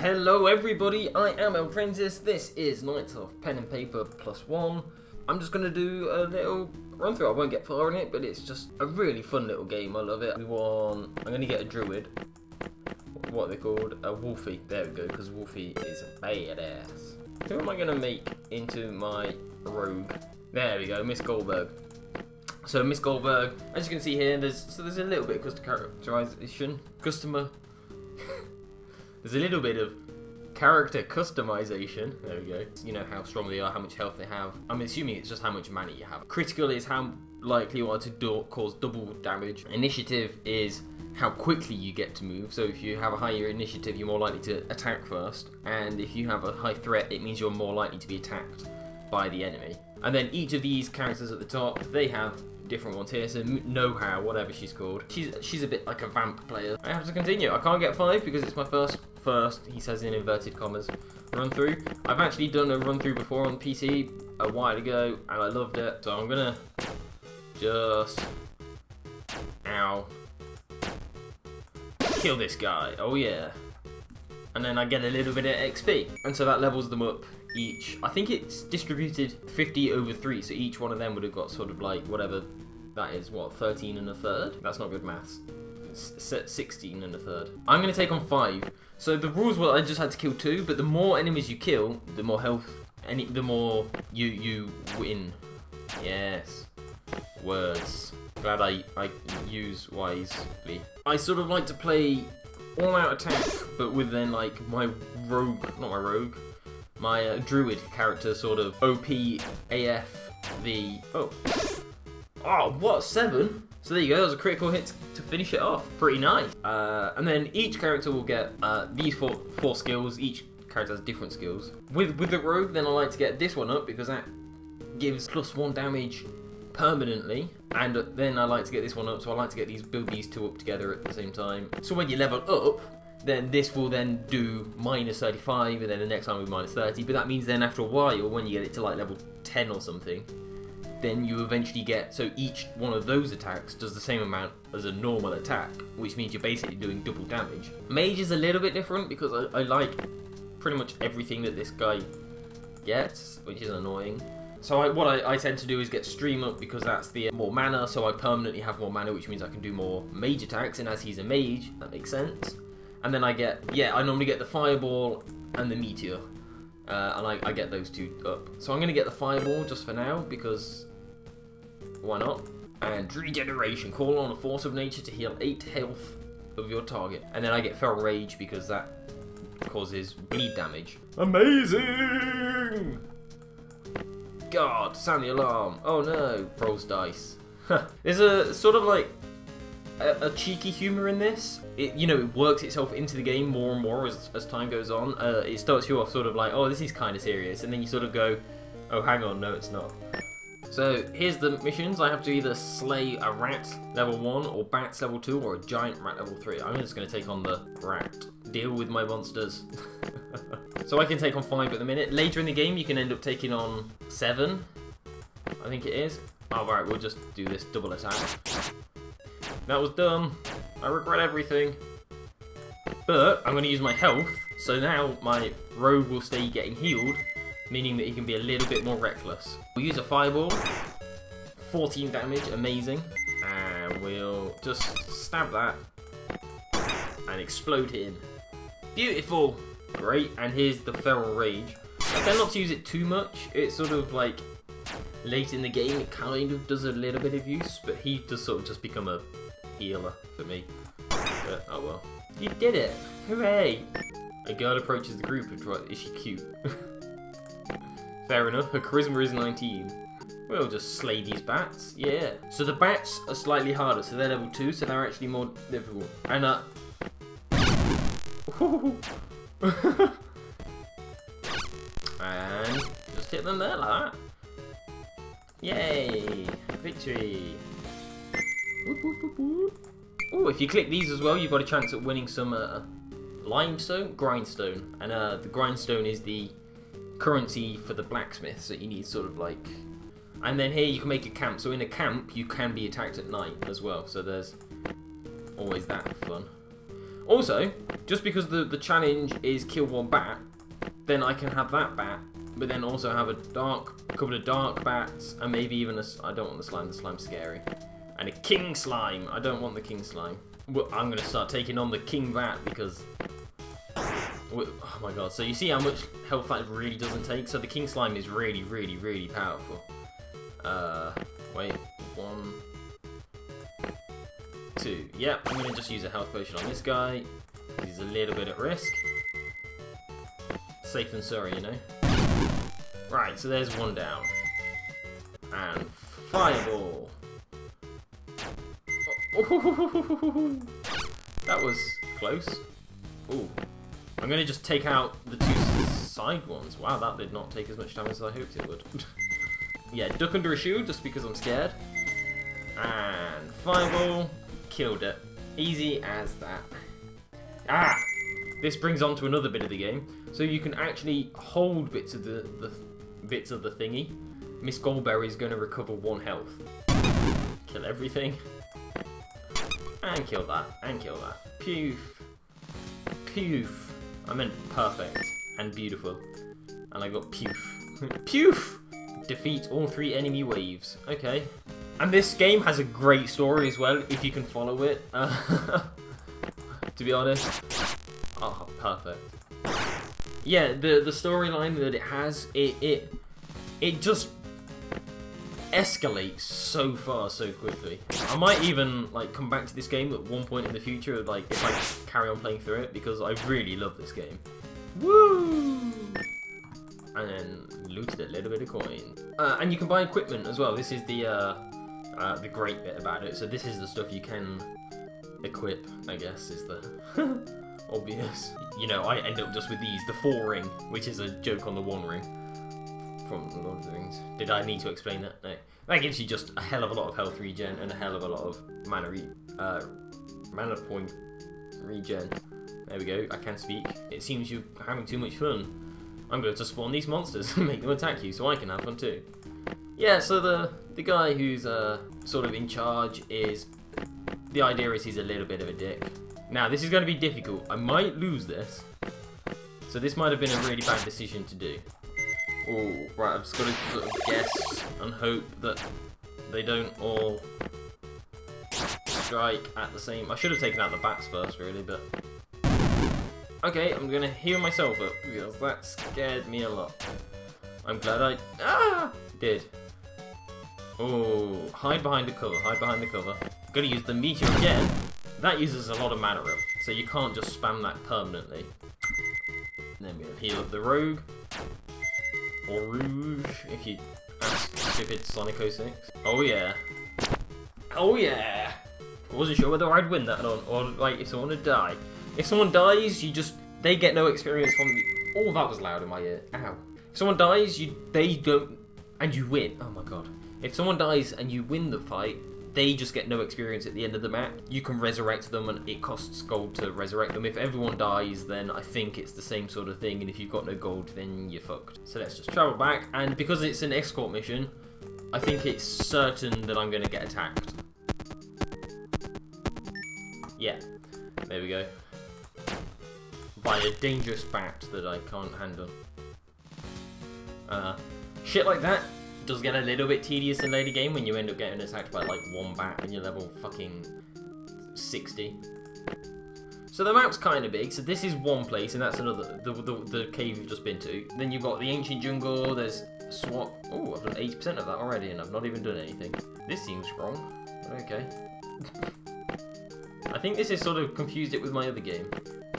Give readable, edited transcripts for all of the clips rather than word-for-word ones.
Hello everybody, I am Elprentis. This is Knights of Pen and Paper +1. I'm just going to do a little run through. I won't get far in it, but it's just a really fun little game. I love it. I'm going to get a druid. What are they called? A wolfie. There we go, because wolfie is a badass. Who am I going to make into my rogue? There we go, Miss Goldberg. So Miss Goldberg, as you can see here, there's a little bit of characterization. There's a little bit of character customization. There we go. You know how strong they are, how much health they have. I'm assuming it's just how much mana you have. Critical is how likely you are to cause double damage. Initiative is how quickly you get to move. So if you have a higher initiative, you're more likely to attack first. And if you have a high threat, it means you're more likely to be attacked by the enemy. And then each of these characters at the top, they have different ones here. So know-how, whatever she's called. She's a bit like a vamp player. I have to continue. I can't get 5 because it's my first, he says in inverted commas, run through. I've actually done a run through before on PC a while ago and I loved it. So I'm gonna just, kill this guy. Oh yeah. And then I get a little bit of XP. And so that levels them up each. I think it's distributed 50 over 3, so each one of them would have got sort of like whatever that is, what, 13 1/3? That's not good maths. 16 1/3. I'm going to take on 5. So the rules were I just had to kill 2, but the more enemies you kill, the more health, the more you win. Yes. Words. Glad I use wisely. I sort of like to play all-out attack, but with then like my rogue, not my rogue, my druid character sort of OP AF the... Oh, what? 7? So there you go, that was a critical hit to finish it off. Pretty nice. And then each character will get these four skills. Each character has different skills. With the rogue, then I like to get this one up because that gives +1 damage permanently. And then I like to get this one up, so I like to build these two up together at the same time. So when you level up, then this will then do -35, and then the next time will be -30. But that means then after a while, when you get it to like level 10 or something, then you eventually get, so each one of those attacks does the same amount as a normal attack, which means you're basically doing double damage. Mage is a little bit different because I like pretty much everything that this guy gets, which is annoying. So what I tend to do is get stream up because that's the more mana, so I permanently have more mana, which means I can do more mage attacks, and as he's a mage, that makes sense. And then I normally get the fireball and the meteor, and I get those two up. So I'm going to get the fireball just for now, because why not? And regeneration, call on a force of nature to heal 8 health of your target. And then I get feral rage because that causes bleed damage. Amazing! God, sound the alarm. Oh no, rolls dice. There's a sort of like a cheeky humour in this. It works itself into the game more and more as time goes on. It starts you off sort of like, oh, this is kind of serious, and then you sort of go, oh, hang on, no, it's not. So here's the missions. I have to either slay a rat level 1, or bats level 2, or a giant rat level 3. I'm just going to take on the rat. Deal with my monsters. So I can take on 5 at the minute. Later in the game, you can end up taking on 7. I think it is. Oh, right, we'll just do this double attack. That was dumb. I regret everything. But I'm going to use my health. So now my rogue will stay getting healed, meaning that he can be a little bit more reckless. We'll use a fireball. 14 damage, amazing. And we'll just stab that and explode him. Beautiful. Great, and here's the feral rage. I tend not to use it too much. It's sort of like late in the game, it kind of does a little bit of use, but he does sort of just become a healer for me. But, oh well. You did it! Hooray! A girl approaches the group and tries. Is she cute? Fair enough, her charisma is 19. We'll just slay these bats, yeah. So the bats are slightly harder, so they're level 2, so they're actually more difficult. And and just hit them there like that. Yay! Victory! Oh, if you click these as well, you've got a chance at winning some grindstone. And the grindstone is the currency for the blacksmith, so you need sort of like... And then here you can make a camp. So in a camp, you can be attacked at night as well. So there's always that fun. Also, just because the challenge is kill one bat, then I can have that bat, but then also have a couple of dark bats, and maybe even I don't want the slime's scary. And a king slime, I don't want the king slime. Well, I'm going to start taking on the king bat because, oh my god, so you see how much health that really doesn't take? So the king slime is really, really, really powerful. Wait, 1, 2. Yep, I'm going to just use a health potion on this guy. He's a little bit at risk. Safe than sorry, you know. Right, so there's one down. And fireball. Oh, that was close. Ooh. I'm going to just take out the 2 side ones. Wow, that did not take as much damage as I hoped it would. Yeah, duck under a shield just because I'm scared. And fireball. Killed it. Easy as that. Ah! This brings on to another bit of the game. So you can actually hold bits of the thingy. Miss Goldberry is going to recover 1 health. Kill everything. And kill that. And kill that. Poof. Poof. I meant perfect and beautiful. And I got poof. Poof! Defeat all 3 enemy waves. Okay. And this game has a great story as well, if you can follow it. To be honest. Oh, perfect. Yeah, the storyline that it has, it just escalates so far so quickly. I might even like come back to this game at one point in the future, like if I carry on playing through it, because I really love this game. Woo! And then looted a little bit of coin. And you can buy equipment as well. This is the great bit about it. So this is the stuff you can equip, I guess, is the obvious. You know, I end up just with these. The 4 ring, which is a joke on the 1 ring from Lord of the Rings. Did I need to explain that? No. That gives you just a hell of a lot of health regen and a hell of a lot of mana point regen. There we go, I can speak. It seems you're having too much fun. I'm going to spawn these monsters and make them attack you so I can have fun too. Yeah, so the guy who's sort of in charge is... The idea is he's a little bit of a dick. Now, this is going to be difficult. I might lose this. So this might have been a really bad decision to do. Oh, right, I've just got to sort of guess and hope that they don't all strike at the same... I should have taken out the bats first, really, but... Okay, I'm going to heal myself up, because that scared me a lot. I'm glad I... did. Oh, hide behind the cover, hide behind the cover. Gonna use the meteor again. That uses a lot of mana up, so you can't just spam that permanently. And then we'll heal up the rogue. Or Rouge, if you ask stupid Sonic 06. Oh yeah. Oh yeah! I wasn't sure whether I'd win that or like if someone would die. If someone dies, they get no experience from the... Oh, that was loud in my ear. Ow. If someone dies, they don't... And you win. Oh my god. If someone dies and you win the fight, they just get no experience at the end of the map. You can resurrect them and it costs gold to resurrect them. If everyone dies, then I think it's the same sort of thing, and if you've got no gold, then you're fucked. So let's just travel back, and because it's an escort mission, I think it's certain that I'm going to get attacked. Yeah, there we go. By a dangerous bat that I can't handle. Shit like that does get a little bit tedious in later game when you end up getting attacked by like 1 bat and you're level fucking 60. So the map's kind of big, so this is one place and that's another, the cave you've just been to. Then you've got the ancient jungle, there's SWAT. Oh, I've done 80% of that already and I've not even done anything. This seems wrong, but okay. I think this is sort of confused it with my other game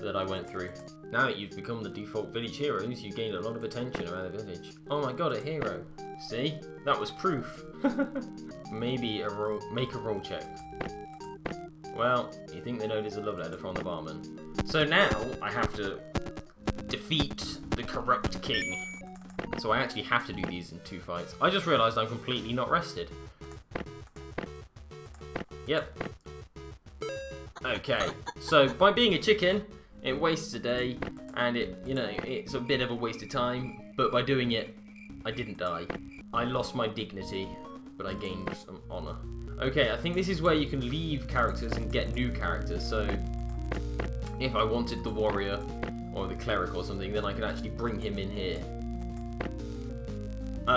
that I went through. Now that you've become the default village heroes, you gain a lot of attention around the village. Oh my god, a hero. See? That was proof. Maybe make a roll check. Well, you think they know there's a love letter from the barman. So now, I have to defeat the corrupt king. So I actually have to do these in 2 fights. I just realised I'm completely not rested. Yep. Okay, so by being a chicken, it wastes a day, and it's a bit of a waste of time, but by doing it, I didn't die. I lost my dignity, but I gained some honour. Okay, I think this is where you can leave characters and get new characters, so if I wanted the warrior or the cleric or something, then I could actually bring him in here.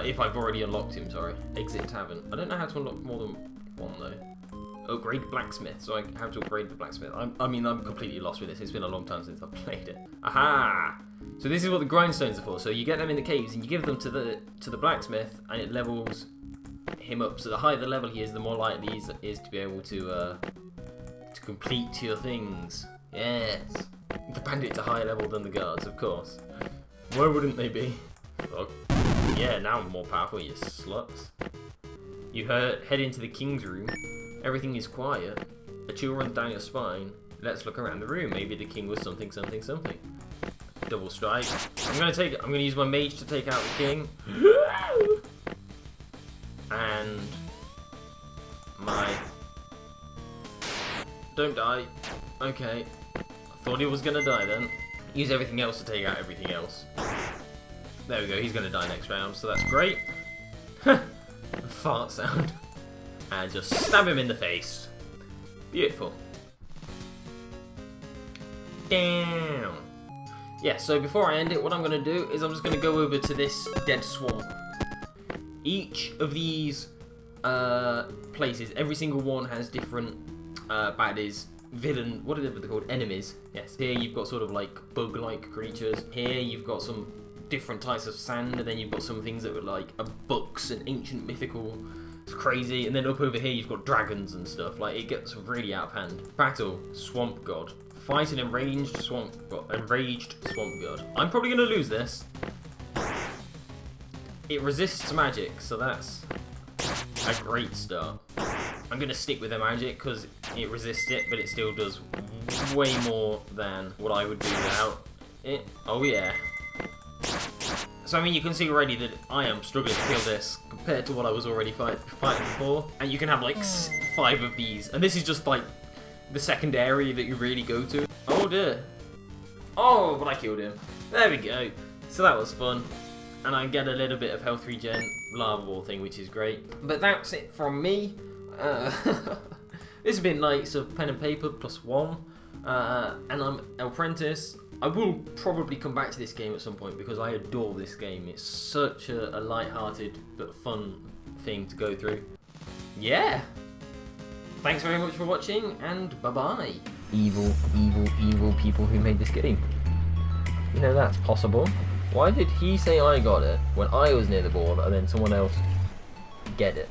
If I've already unlocked him, sorry. Exit tavern. I don't know how to unlock more than one though. Upgrade blacksmith. So I have to upgrade the blacksmith. I mean, I'm completely lost with this. It's been a long time since I've played it. Aha! So this is what the grindstones are for. So you get them in the caves and you give them to the blacksmith, and it levels him up. So the higher the level he is, the more likely he is to be able to complete your things. Yes. The bandits are higher level than the guards, of course. Why wouldn't they be? Fuck. Yeah, now I'm more powerful, you sluts. You head into the king's room. Everything is quiet. A chill runs down your spine. Let's look around the room. Maybe the king was something, something, something. Double strike. I'm gonna use my mage to take out the king. And my... Don't die. Okay. I thought he was gonna die then. Use everything else to take out everything else. There we go, he's gonna die next round, so that's great. Fart sound. And just stab him in the face. Beautiful. Damn. Yeah, so before I end it, what I'm gonna do is I'm just gonna go over to this dead swamp. Each of these places, every single one has different baddies, villain, what are they called? Enemies. Yes. Here you've got sort of like bug-like creatures. Here you've got some different types of sand, and then you've got some things that were like books and ancient mythical. It's crazy. And then up over here you've got dragons and stuff. Like, it gets really out of hand. Battle, swamp god. Fight an enraged swamp god. I'm probably gonna lose this. It resists magic, so that's a great start. I'm gonna stick with the magic because it resists it, but it still does way more than what I would do without it. Oh yeah. So I mean, you can see already that I am struggling to kill this compared to what I was already fighting before. And you can have like 5 of these, and this is just like the second area that you really go to. Oh dear. Oh, but I killed him. There we go. So that was fun. And I get a little bit of health regen, lava ball thing, which is great. But that's it from me. This has been Knights of Pen and Paper +1. And I'm Elprentis. I will probably come back to this game at some point because I adore this game. It's such a light-hearted but fun thing to go through. Yeah. Thanks very much for watching, and bye-bye. Evil, evil, evil people who made this game. You know that's possible. Why did he say I got it when I was near the board and then someone else get it?